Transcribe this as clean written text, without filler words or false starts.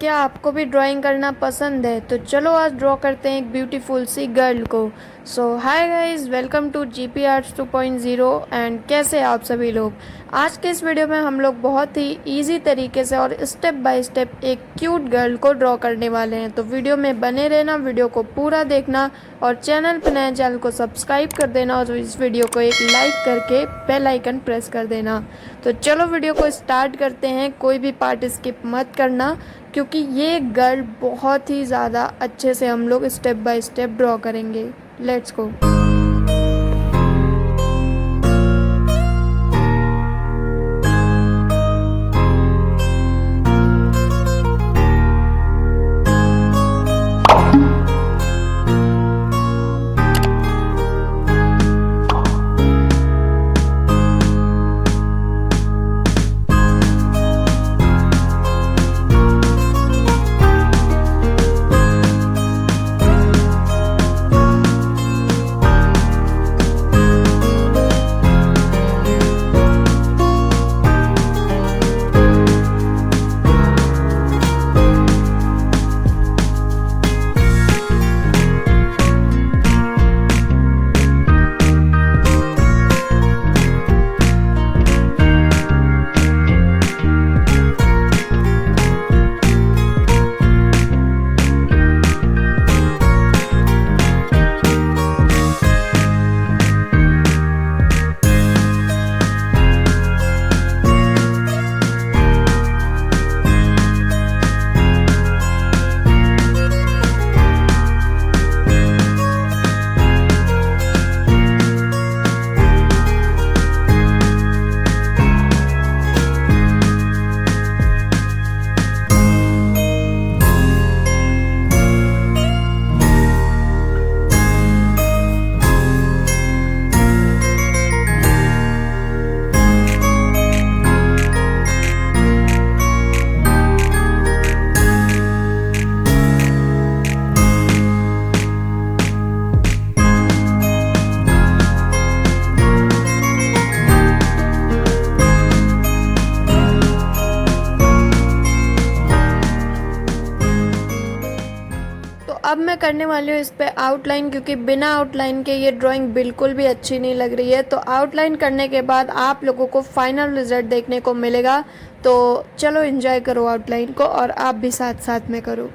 क्या आपको भी ड्राइंग करना पसंद है? तो चलो आज ड्रॉ करते हैं एक ब्यूटीफुल सी गर्ल को। So hi guys, welcome to GP arts 2.0 and कैसे हैं आप सभी लोग। आज के इस वीडियो में हम लोग बहुत ही इजी तरीके से और स्टेप बाय स्टेप एक क्यूट गर्ल को ड्रॉ करने वाले हैं। तो वीडियो में बने रहना, वीडियो को पूरा देखना और चैनल पर नए चैनल को सब्सक्राइब कर देना और इस वीडियो को एक लाइक करके बेल आइकन प्रेस कर देना। तो चलो वीडियो को स्टार्ट करते हैं। कोई भी पार्ट स्किप मत करना क्योंकि ये गर्ल बहुत ही ज़्यादा अच्छे से हम लोग स्टेप बाय स्टेप ड्रॉ करेंगे। Let's go. तो अब मैं करने वाली हूँ इस पे आउटलाइन, क्योंकि बिना आउटलाइन के ये ड्राइंग बिल्कुल भी अच्छी नहीं लग रही है। तो आउटलाइन करने के बाद आप लोगों को फाइनल रिजल्ट देखने को मिलेगा। तो चलो एंजॉय करो आउटलाइन को और आप भी साथ साथ में करो।